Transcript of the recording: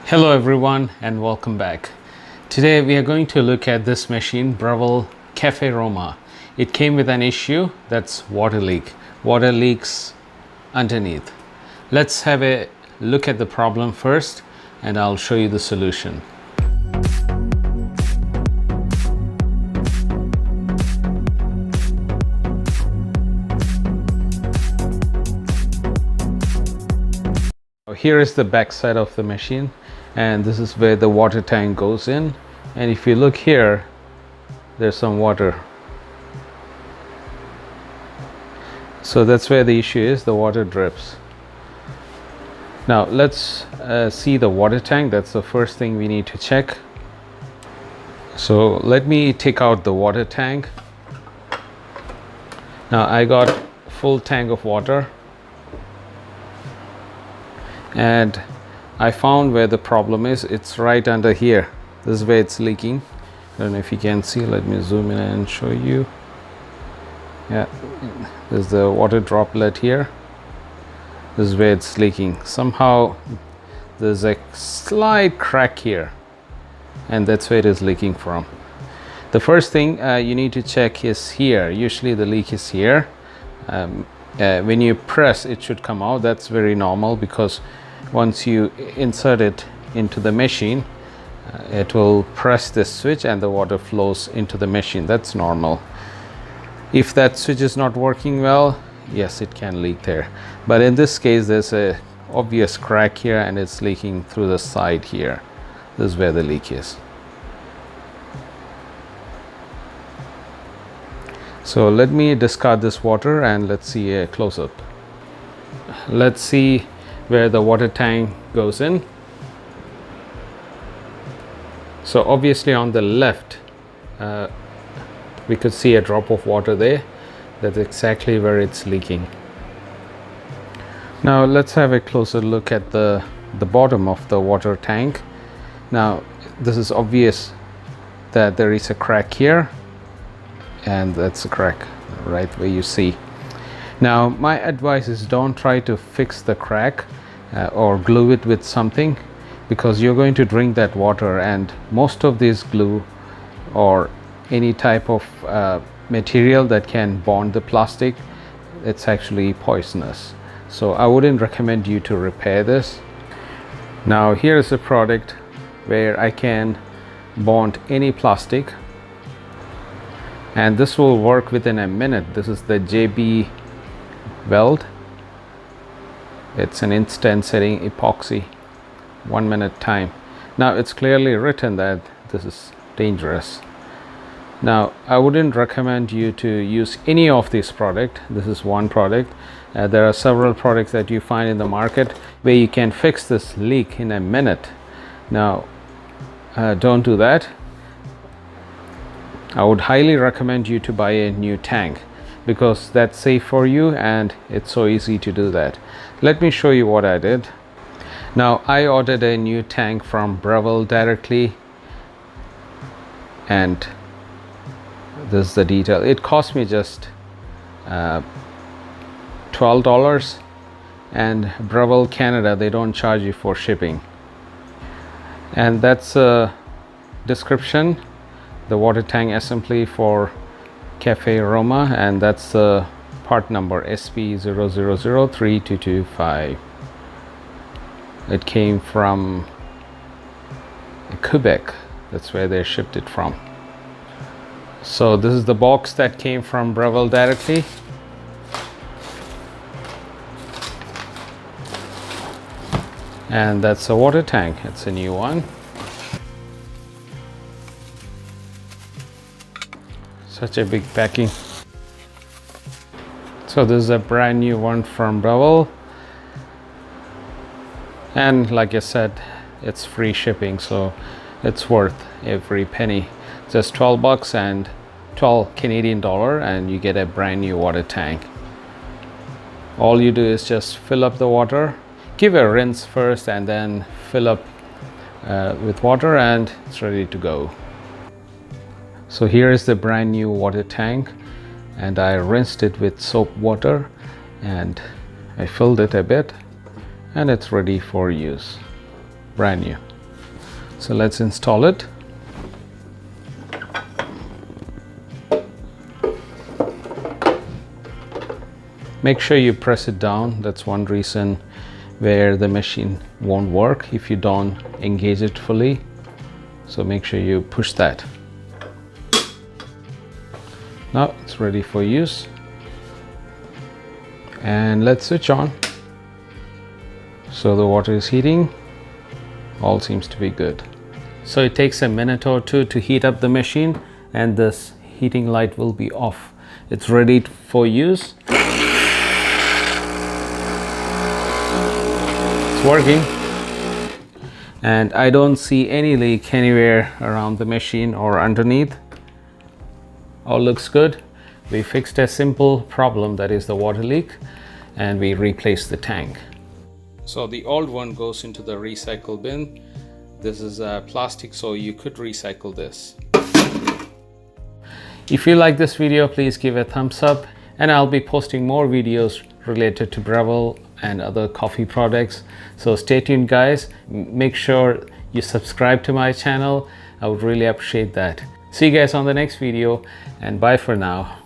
Hello everyone and welcome back. Today we are going to look at this machine, Breville Cafe Roma. It came with an issue, that's water leak. Water leaks underneath. Let's have a look at the problem first and I'll show you the solution. Here is the back side of the machine, and this is where the water tank goes in. And if you look here, there's some water. So that's where the issue is, the water drips. Now let's see the water tank. That's the first thing we need to check. So let me take out the water tank. Now I got full tank of water, and I found where the problem is. It's right under here. This is where it's leaking. I don't know if you can see. Let me zoom in and show you. Yeah, there's the water droplet here. This is where it's leaking. Somehow there's a slight crack here, and that's where it is leaking from. The first thing you need to check is here. Usually the leak is here. When you press, it should come out. That's very normal, because once you insert it into the machine, it will press this switch and the water flows into the machine. That's normal. If that switch is not working well, yes, it can leak there. But in this case, there's a obvious crack here and it's leaking through the side here. This is where the leak is. So let me discard this water and let's see a close-up. Let's see where the water tank goes in. So obviously on the left, we could see a drop of water there. That's exactly where it's leaking. Now let's have a closer look at the bottom of the water tank. Now this is obvious that there is a crack here, and that's a crack right where you see. Now my advice is, don't try to fix the crack or glue it with something, because you're going to drink that water, and most of this glue or any type of material that can bond the plastic, it's actually poisonous. So I wouldn't recommend you to repair this. Now here's a product where I can bond any plastic, and this will work within a minute. This is the JB weld. It's an instant setting epoxy, 1 minute time. Now it's clearly written that this is dangerous. Now I wouldn't recommend you to use any of this product. This is one product. There are several products that you find in the market where you can fix this leak in a minute. Now don't do that. I would highly recommend you to buy a new tank, because that's safe for you and it's so easy to do that. Let me show you what I did. Now I ordered a new tank from Breville directly, and this is the detail. It cost me just $12, and Breville Canada, they don't charge you for shipping. And that's a description, the water tank assembly for Cafe Roma, and that's the part number SP00032225. It came from Quebec. That's where they shipped it from. So this is the box that came from Breville directly. And that's a water tank. It's a new one. Such a big packing. So this is a brand new one from Breville, and like I said, it's free shipping, so it's worth every penny. Just 12 bucks and 12 Canadian dollar, and you get a brand new water tank. All you do is just fill up the water, give a rinse first, and then fill up with water, and it's ready to go. So here is the brand new water tank, and I rinsed it with soap water and I filled it a bit, and it's ready for use. Brand new. So let's install it. Make sure you press it down. That's one reason where the machine won't work if you don't engage it fully. So make sure you push that. Now it's ready for use. And let's switch on. So the water is heating. All seems to be good. So it takes a minute or two to heat up the machine, and this heating light will be off. It's ready for use. It's working, and I don't see any leak anywhere around the machine or underneath. All looks good. We fixed a simple problem, that is the water leak, and we replaced the tank. So the old one goes into the recycle bin. This is plastic, so you could recycle this. If you like this video, please give a thumbs up, and I'll be posting more videos related to Breville and other coffee products. So stay tuned, guys. Make sure you subscribe to my channel. I would really appreciate that. See you guys on the next video, and bye for now.